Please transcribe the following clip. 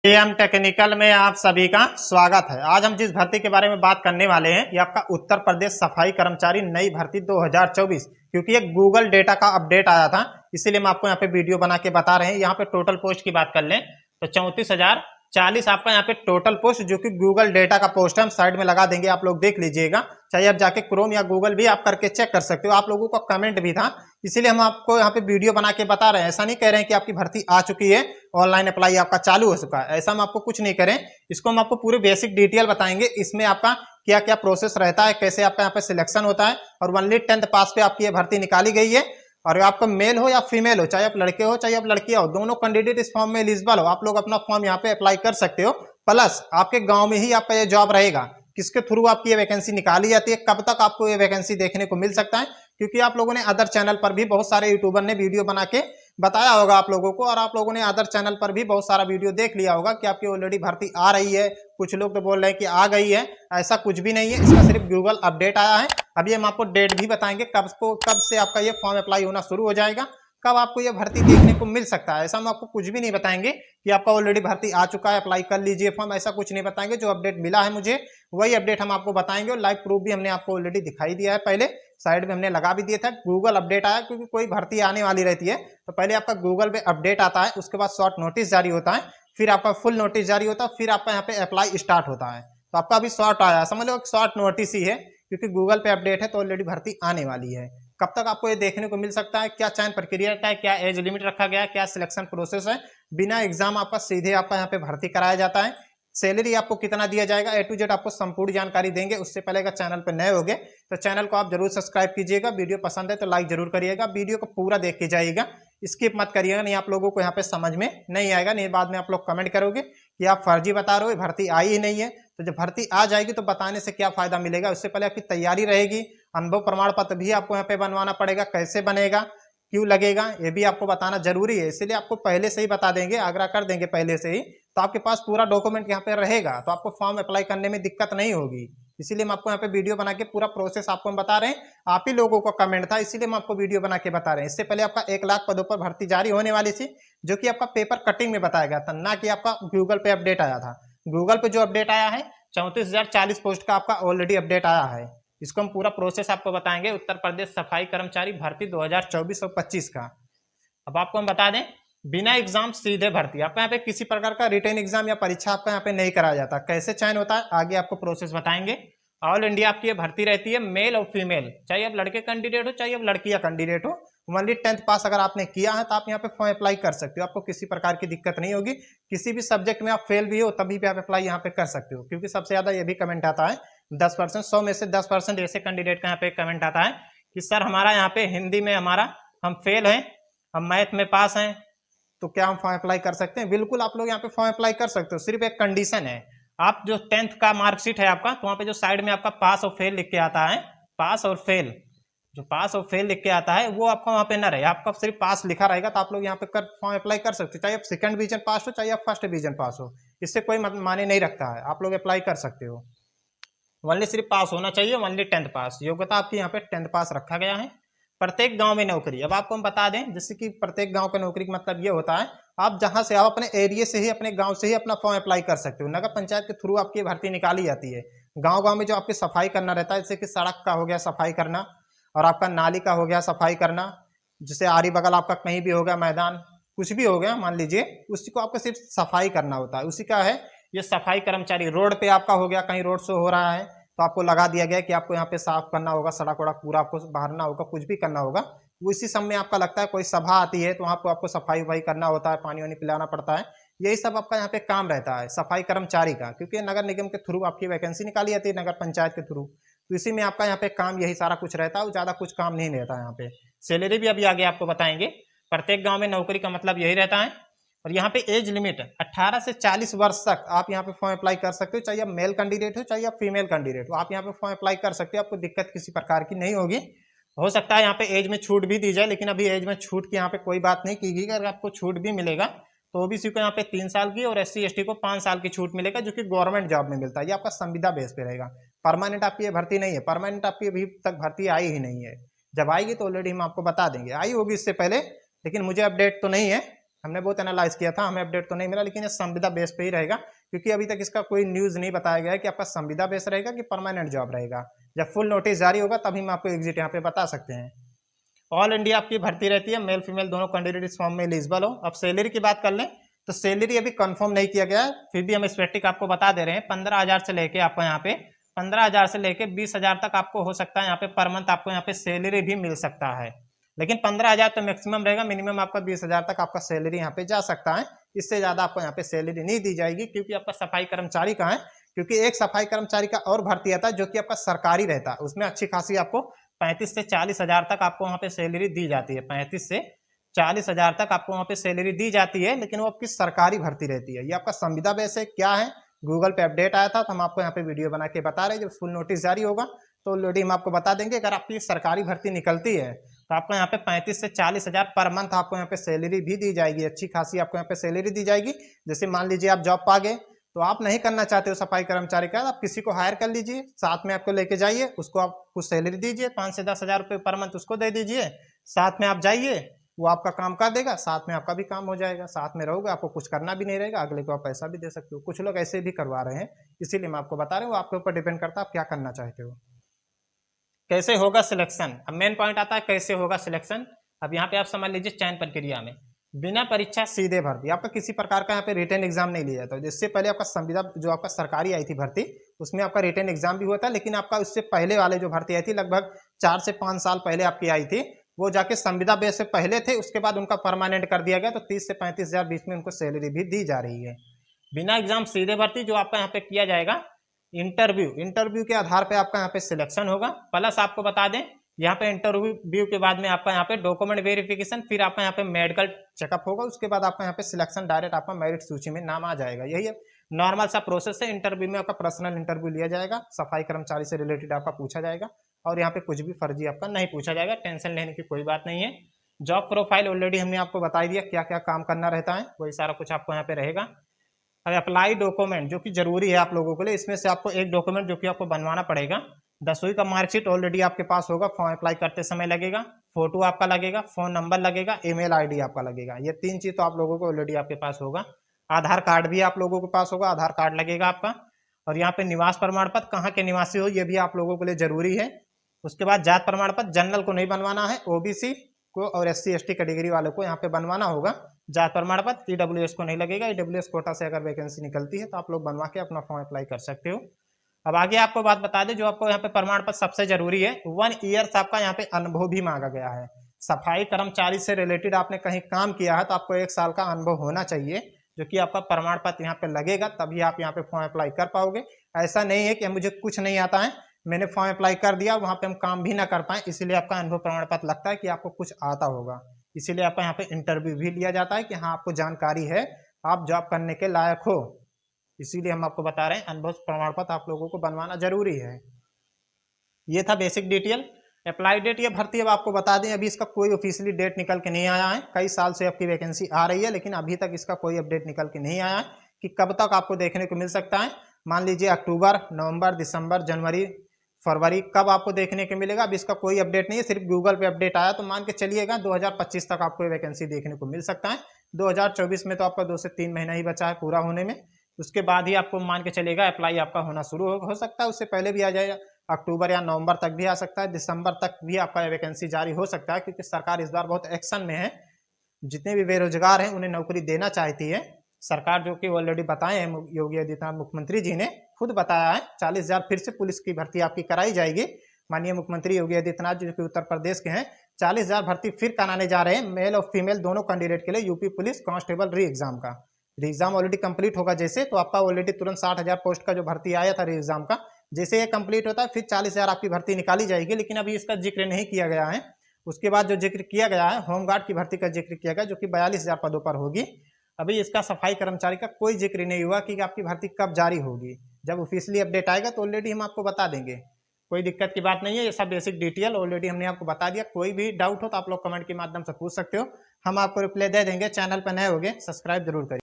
M technical में आप सभी का स्वागत है। आज हम जिस भर्ती के बारे में बात करने वाले हैं ये आपका उत्तर प्रदेश सफाई कर्मचारी नई भर्ती 2024, क्योंकि एक गूगल डेटा का अपडेट आया था, इसीलिए हम आपको यहाँ पे वीडियो बना के बता रहे हैं। यहाँ पे टोटल पोस्ट की बात कर लें तो 34,040 आपका यहाँ पे टोटल पोस्ट, जो कि गूगल डेटा का पोस्ट है, हम साइड में लगा देंगे, आप लोग देख लीजिएगा। चाहे आप जाके क्रोम या गूगल भी आप करके चेक कर सकते हो। आप लोगों का कमेंट भी था, इसीलिए हम आपको यहाँ पे वीडियो बना के बता रहे हैं। ऐसा नहीं कह रहे हैं कि आपकी भर्ती आ चुकी है, ऑनलाइन अप्लाई आपका चालू हो चुका है, ऐसा हम आपको कुछ नहीं करें। इसको हम आपको पूरे बेसिक डिटेल बताएंगे, इसमें आपका क्या क्या प्रोसेस रहता है, कैसे आपका यहाँ पे सिलेक्शन होता है, और ओनली 10th पास पे आपकी ये भर्ती निकाली गई है। और आपका मेल हो या फीमेल हो, चाहे आप लड़के हो चाहे आप लड़कियां हो, दोनों कैंडिडेट इस फॉर्म में एलिजिबल हो, आप लोग अपना फॉर्म यहाँ पे अप्लाई कर सकते हो। प्लस आपके गांव में ही आपका ये जॉब रहेगा। किसके थ्रू आपकी ये वैकेंसी निकाली जाती है, कब तक आपको ये वैकेंसी देखने को मिल सकता है, क्योंकि आप लोगों ने अदर चैनल पर भी बहुत सारे यूट्यूबर ने वीडियो बना के बताया होगा आप लोगों को, और आप लोगों ने अदर चैनल पर भी बहुत सारा वीडियो देख लिया होगा कि आपकी ऑलरेडी भर्ती आ रही है। कुछ लोग तो बोल रहे हैं कि आ गई है, ऐसा कुछ भी नहीं है, इसका सिर्फ गूगल अपडेट आया है। अभी हम आपको डेट भी बताएंगे कब से आपका ये फॉर्म अप्लाई होना शुरू हो जाएगा, कब आपको ये भर्ती देखने को मिल सकता है। ऐसा हम आपको कुछ भी नहीं बताएंगे कि आपका ऑलरेडी भर्ती आ चुका है, अप्लाई कर लीजिए फॉर्म, ऐसा कुछ नहीं बताएंगे। जो अपडेट मिला है मुझे वही अपडेट हम आपको बताएंगे, और लाइव प्रूफ भी हमने आपको ऑलरेडी दिखाई दिया है, पहले साइड में हमने लगा भी दिया था। गूगल अपडेट आया, क्योंकि कोई भर्ती आने वाली रहती है तो पहले आपका गूगल पे अपडेट आता है, उसके बाद शॉर्ट नोटिस जारी होता है, फिर आपका फुल नोटिस जारी होता है, फिर आपका यहाँ पे अप्लाई स्टार्ट होता है। तो आपका अभी शॉर्ट आया, समझ लो शॉर्ट नोटिस ही है, क्योंकि गूगल पे अपडेट है तो ऑलरेडी भर्ती आने वाली है। कब तक आपको ये देखने को मिल सकता है, क्या चयन प्रक्रिया रहता है, क्या एज लिमिट रखा गया है, क्या सिलेक्शन प्रोसेस है, बिना एग्जाम आपका सीधे आपका यहाँ पे भर्ती कराया जाता है। सैलरी आपको कितना दिया जाएगा, ए टू जेड आपको संपूर्ण जानकारी देंगे। उससे पहले अगर चैनल पर नए होंगे तो चैनल को आप जरूर सब्सक्राइब कीजिएगा, वीडियो पसंद है तो लाइक जरूर करिएगा, वीडियो को पूरा देख के जाइएगा, स्किप मत करिएगा, नहीं आप लोगों को यहाँ पे समझ में नहीं आएगा, नहीं बाद में आप लोग कमेंट करोगे कि आप फर्जी बता रहे हो, भर्ती आई ही नहीं है। तो जब भर्ती आ जाएगी तो बताने से क्या फायदा मिलेगा, उससे पहले आपकी तैयारी रहेगी। अनुभव प्रमाण पत्र भी आपको यहाँ पे बनवाना पड़ेगा, कैसे बनेगा, क्यों लगेगा, ये भी आपको बताना जरूरी है, इसलिए आपको पहले से ही बता देंगे, आग्रह कर देंगे पहले से ही, तो आपके पास पूरा डॉक्यूमेंट यहाँ पे रहेगा, तो आपको फॉर्म अप्लाई करने में दिक्कत नहीं होगी। इसीलिए हम आपको यहाँ पे वीडियो बना के पूरा प्रोसेस आपको हम बता रहे हैं। आप ही लोगों का कमेंट था, इसीलिए हम आपको वीडियो बना के बता रहे हैं। इससे पहले आपका 1 लाख पदों पर भर्ती जारी होने वाली थी, जो कि आपका पेपर कटिंग में बताया गया था, ना कि आपका गूगल पे अपडेट आया था। गूगल पे जो अपडेट आया है 34,040 पोस्ट का आपका ऑलरेडी अपडेट आया है। इसको हम पूरा प्रोसेस आपको बताएंगे, उत्तर प्रदेश सफाई कर्मचारी भर्ती 2024 और 25 का। अब आपको हम बता दें, बिना एग्जाम सीधे भर्ती, आपका यहाँ पे किसी प्रकार का रिटर्न एग्जाम या परीक्षा आपका यहाँ पे नहीं कराया जाता। कैसे चयन होता है आगे आपको प्रोसेस बताएंगे। ऑल इंडिया आपकी ये भर्ती रहती है, मेल और फीमेल, चाहे आप लड़के कैंडिडेट हो चाहे आप लड़कियां कैंडिडेट हो। ओनली 10th पास अगर आपने किया है तो आप यहाँ पे फॉर्म अप्लाई कर सकते हो, आपको किसी प्रकार की दिक्कत नहीं होगी। किसी भी सब्जेक्ट में आप फेल भी हो तभी भी आप अप्लाई यहाँ पे कर सकते हो, क्योंकि सबसे ज्यादा ये भी कमेंट आता है 10%, 100 में से 10% ऐसे कैंडिडेट का यहाँ पे कमेंट आता है कि सर हमारा यहाँ पे हिंदी में हम फेल हैं, हम मैथ में पास हैं, तो क्या हम फॉर्म अप्लाई कर सकते हैं? बिल्कुल आप लोग यहाँ पे फॉर्म अप्लाई कर सकते हो, सिर्फ एक कंडीशन है, आप जो 10th का मार्कशीट है आपका, तो वहाँ पे जो साइड में आपका पास और फेल लिख के आता है, पास और फेल, जो पास और फेल लिख के आता है वो आपका वहाँ पे ना रहे, आपका सिर्फ पास लिखा रहेगा, तो आप लोग यहाँ पे फॉर्म अप्लाई कर सकते हो, चाहे आप सेकंड डिवीजन पास हो चाहे आप फर्स्ट डिवीजन पास हो, इससे कोई माने नहीं रखता है, आप लोग अप्लाई कर सकते हो। ओनली सिर्फ पास होना चाहिए, ओनली 10th पास, योग्यता आपकी यहाँ पे 10th पास रखा गया है। प्रत्येक गांव में नौकरी, अब आपको हम बता दें, जैसे कि प्रत्येक गांव का नौकरी का मतलब ये होता है, आप जहां से आप अपने एरिया से ही अपने गांव से ही अपना फॉर्म अप्लाई कर सकते हो। नगर पंचायत के थ्रू आपकी भर्ती निकाली जाती है। गांव गांव में जो आपकी सफाई करना रहता है, जैसे कि सड़क का हो गया सफाई करना, और आपका नाली का हो गया सफाई करना, जैसे आरी बगल आपका कहीं भी हो गया मैदान, कुछ भी हो गया मान लीजिए, उसी को आपको सिर्फ सफाई करना होता है, उसी का है ये सफाई कर्मचारी। रोड पे आपका हो गया, कहीं रोड शो हो रहा है तो आपको लगा दिया गया कि आपको यहाँ पे साफ करना होगा, सड़क वड़क पूरा आपको बहारना होगा, कुछ भी करना होगा। वो इसी समय आपका लगता है कोई सभा आती है तो वहाँ पे आपको सफाई वफाई करना होता है, पानी वानी पिलाना पड़ता है, यही सब आपका यहाँ पे काम रहता है सफाई कर्मचारी का, क्योंकि नगर निगम के थ्रू आपकी वैकेंसी निकाली जाती है, नगर पंचायत के थ्रू, तो इसी में आपका यहाँ पे काम यही सारा कुछ रहता है, ज्यादा कुछ काम नहीं रहता है यहाँ पे। सैलरी भी अभी आगे आपको बताएंगे। प्रत्येक गाँव में नौकरी का मतलब यही रहता है। और यहाँ पे एज लिमिट 18 से 40 वर्ष तक आप यहाँ पे फॉर्म अप्लाई कर सकते हो, चाहे आप मेल कैंडिडेट हो चाहे आप फीमेल कैंडिडेट हो, आप यहाँ पे फॉर्म अप्लाई कर सकते हो, आपको दिक्कत किसी प्रकार की नहीं होगी। हो सकता है यहाँ पे एज में छूट भी दी जाए, लेकिन अभी एज में छूट की यहाँ पे कोई बात नहीं की गई। अगर आपको छूट भी मिलेगा तो ओबीसी को यहाँ पे 3 साल की और SC ST को 5 साल की छूट मिलेगा, जो कि गवर्नमेंट जॉब में मिलता है, ये आपका संविदा बेस पे रहेगा। परमानेंट आपकी ये भर्ती नहीं है, परमानेंट आपकी अभी तक भर्ती आई ही नहीं है, जब आएगी तो ऑलरेडी हम आपको बता देंगे। आई होगी इससे पहले, लेकिन मुझे अपडेट तो नहीं है, हमने बहुत एनालाइज किया था, हमें अपडेट तो नहीं मिला, लेकिन ये संविदा बेस पे ही रहेगा, क्योंकि अभी तक इसका कोई न्यूज़ नहीं बताया गया है कि आपका संविदा बेस रहेगा कि परमानेंट जॉब रहेगा। जब फुल नोटिस जारी होगा तभी हम आपको एग्जिट यहाँ पे बता सकते हैं। ऑल इंडिया आपकी भर्ती रहती है, मेल फीमेल दोनों कैंडिडेट इस फॉर्म में एलिजिबल हो। अब सैलरी की बात कर लें तो सैलरी अभी कंफर्म नहीं किया गया है, फिर भी हम स्पेसिफिक आपको बता दे रहे हैं। 15,000 से लेके आपको यहाँ पे 15,000 से लेके 20,000 तक आपको हो सकता है यहाँ पे पर मंथ आपको यहाँ पे सैलरी भी मिल सकता है, लेकिन 15,000 तो मैक्सिमम रहेगा, मिनिमम आपका 20,000 तक आपका सैलरी यहाँ पे जा सकता है। इससे ज्यादा आपको यहाँ पे सैलरी नहीं दी जाएगी, क्योंकि आपका सफाई कर्मचारी का है। क्योंकि एक सफाई कर्मचारी का और भर्ती आता है जो कि आपका सरकारी रहता है, उसमें अच्छी खासी आपको 35 से 40,000 तक आपको वहाँ पे सैलरी दी जाती है। 35 से 40,000 तक आपको वहाँ पे सैलरी दी जाती है, लेकिन वो आपकी सरकारी भर्ती रहती है। ये आपका संविदा बेस है क्या है, गूगल पे अपडेट आया था तो हम आपको यहाँ पे वीडियो बना के बता रहे हैं। जब फुल नोटिस जारी होगा तो ऑलरेडी हम आपको बता देंगे। अगर आपकी सरकारी भर्ती निकलती है तो आपको यहाँ पे 35 से 40,000 पर मंथ आपको यहाँ पे सैलरी भी दी जाएगी, अच्छी खासी आपको यहाँ पे सैलरी दी जाएगी। जैसे मान लीजिए आप जॉब पा गए तो आप नहीं करना चाहते हो सफाई कर्मचारी का, आप किसी को हायर कर लीजिए, साथ में आपको लेके जाइए, उसको आप कुछ सैलरी दीजिए, 5 से 10,000 रुपये पर मंथ उसको दे दीजिए, साथ में आप जाइए, वो आपका काम कर देगा, साथ में आपका भी काम हो जाएगा, साथ में रहोगे, आपको कुछ करना भी नहीं रहेगा, अगले को आप पैसा भी दे सकते हो। कुछ लोग ऐसे भी करवा रहे हैं, इसीलिए मैं आपको बता रहा हूँ, आपके ऊपर डिपेंड करता है आप क्या करना चाहते हो। कैसे होगा सिलेक्शन, अब मेन पॉइंट आता है कैसे होगा सिलेक्शन। अब यहाँ पे आप समझ लीजिए चयन प्रक्रिया में बिना परीक्षा सीधे भर्ती, आपका किसी प्रकार का यहाँ पे रिटन एग्जाम नहीं लिया जाता। जिससे पहले आपका संविदा जो आपका सरकारी आई थी भर्ती, उसमें आपका रिटन एग्जाम भी हुआ था, लेकिन आपका उससे पहले वाले जो भर्ती आई थी लगभग 4 से 5 साल पहले आपकी आई थी, वो जाके संविदा बेस से पहले थे, उसके बाद उनका परमानेंट कर दिया गया, तो 30 से 35,000 बीच में उनको सैलरी भी दी जा रही है। बिना एग्जाम सीधे भर्ती जो आपका यहाँ पे किया जाएगा इंटरव्यू के आधार पे आपका यहाँ पे सिलेक्शन होगा। प्लस आपको बता दें यहाँ पे इंटरव्यू के बाद में आपका यहाँ पे डॉक्यूमेंट वेरिफिकेशन, फिर आपका यहाँ पे मेडिकल चेकअप होगा, उसके बाद आपका यहाँ पे सिलेक्शन डायरेक्ट आपका मेरिट सूची में नाम आ जाएगा। यही है नॉर्मल सा प्रोसेस है। इंटरव्यू में आपका पर्सनल इंटरव्यू लिया जाएगा, सफाई कर्मचारी से रिलेटेड आपका पूछा जाएगा, और यहाँ पे कुछ भी फर्जी आपका नहीं पूछा जाएगा, टेंशन लेने की कोई बात नहीं है। जॉब प्रोफाइल ऑलरेडी हमने आपको बता दिया क्या क्या काम करना रहता है, वही सारा कुछ आपको यहाँ पे रहेगा। अब अप्लाई डॉक्यूमेंट जो कि जरूरी है आप लोगों के लिए, इसमें से आपको एक डॉक्यूमेंट जो कि आपको बनवाना पड़ेगा। 10वीं का मार्कशीट ऑलरेडी आपके पास होगा, फॉर्म अप्लाई करते समय लगेगा, फोटो आपका लगेगा, फोन नंबर लगेगा, ईमेल आईडी आपका लगेगा। ये 3 चीज तो आप लोगों को ऑलरेडी आपके पास होगा। आधार कार्ड भी आप लोगों के पास होगा, आधार कार्ड लगेगा आपका। और यहाँ पे निवास प्रमाण पत्र कहाँ के निवासी हो ये भी आप लोगों के लिए जरूरी है। उसके बाद जात प्रमाण पत्र जनरल को नहीं बनवाना है, ओबीसी को और SC ST कैटेगरी वालों को यहाँ पे बनवाना होगा जात प्रमाण पत्र। EWS को नहीं लगेगा, EWS कोटा से अगर वैकेंसी निकलती है तो आप लोग बनवा के अपना फॉर्म अप्लाई कर सकते हो। अब आगे आपको बात बता दें, जो आपको यहाँ पे प्रमाण पत्र सबसे जरूरी है, 1 ईयर आपका यहाँ पे अनुभव भी मांगा गया है। सफाई कर्मचारी से रिलेटेड आपने कहीं काम किया है तो आपको 1 साल का अनुभव होना चाहिए, जो कि आपका प्रमाण पत्र यहाँ पे लगेगा, तभी आप यहाँ पे फॉर्म अप्लाई कर पाओगे। ऐसा नहीं है कि मुझे कुछ नहीं आता है, मैंने फॉर्म अप्लाई कर दिया, वहां पे हम काम भी ना कर पाए, इसीलिए आपका अनुभव प्रमाण पत्र लगता है कि आपको कुछ आता होगा। इसीलिए आपका यहाँ पे इंटरव्यू भी लिया जाता है कि हाँ आपको जानकारी है, आप जॉब करने के लायक हो। इसीलिए हम आपको बता रहे हैं अनुभव प्रमाण पत्र आप लोगों को बनवाना जरूरी है। ये था बेसिक डिटेल। अप्लाई डेट ये भर्ती अब आपको बता दें, अभी इसका कोई ऑफिशियली डेट निकल के नहीं आया है। कई साल से आपकी वैकेंसी आ रही है, लेकिन अभी तक इसका कोई अपडेट निकल के नहीं आया है कि कब तक आपको देखने को मिल सकता है। मान लीजिए अक्टूबर, नवंबर, दिसंबर, जनवरी, फरवरी, कब आपको देखने को मिलेगा अब इसका कोई अपडेट नहीं है। सिर्फ गूगल पे अपडेट आया, तो मान के चलिएगा 2025 तक आपको वैकेंसी देखने को मिल सकता है। 2024 में तो आपका 2 से 3 महीना ही बचा है पूरा होने में, उसके बाद ही आपको मान के चलेगा अप्लाई आपका होना शुरू हो सकता है। उससे पहले भी आ जाएगा, अक्टूबर या नवंबर तक भी आ सकता है, दिसंबर तक भी आपका वैकेंसी जारी हो सकता है, क्योंकि सरकार इस बार बहुत एक्शन में है। जितने भी बेरोजगार हैं उन्हें नौकरी देना चाहती है सरकार, जो कि ऑलरेडी बताए हैं योगी आदित्यनाथ मुख्यमंत्री जी ने खुद बताया है। 40,000 फिर से पुलिस की भर्ती आपकी कराई जाएगी। माननीय मुख्यमंत्री योगी आदित्यनाथ जी, जो कि उत्तर प्रदेश के हैं, 40,000 भर्ती फिर कराने जा रहे हैं, मेल और फीमेल दोनों कैंडिडेट के लिए। यूपी पुलिस कांस्टेबल री एग्जाम का एग्जाम ऑलरेडी कंप्लीट होगा जैसे, तो आपका ऑलरेडी तुरंत 60,000 पोस्ट का जो भर्ती आया था री एग्जाम का, जैसे ये कंप्लीट होता है फिर 40,000 आपकी भर्ती निकाली जाएगी। लेकिन अभी इसका जिक्र नहीं किया गया है। उसके बाद जो जिक्र किया गया है होमगार्ड की भर्ती का जिक्र किया गया, जो कि 42,000 पदों पर होगी। अभी इसका सफाई कर्मचारी का कोई जिक्र नहीं हुआ कि आपकी भर्ती कब जारी होगी। जब ऑफिशियली अपडेट आएगा तो ऑलरेडी हम आपको बता देंगे, कोई दिक्कत की बात नहीं है। ये सब बेसिक डिटेल ऑलरेडी हमने आपको बता दिया। कोई भी डाउट हो तो आप लोग कमेंट के माध्यम से पूछ सकते हो, हम आपको रिप्लाई दे देंगे। चैनल पर नए होंगे सब्सक्राइब जरूर करिए।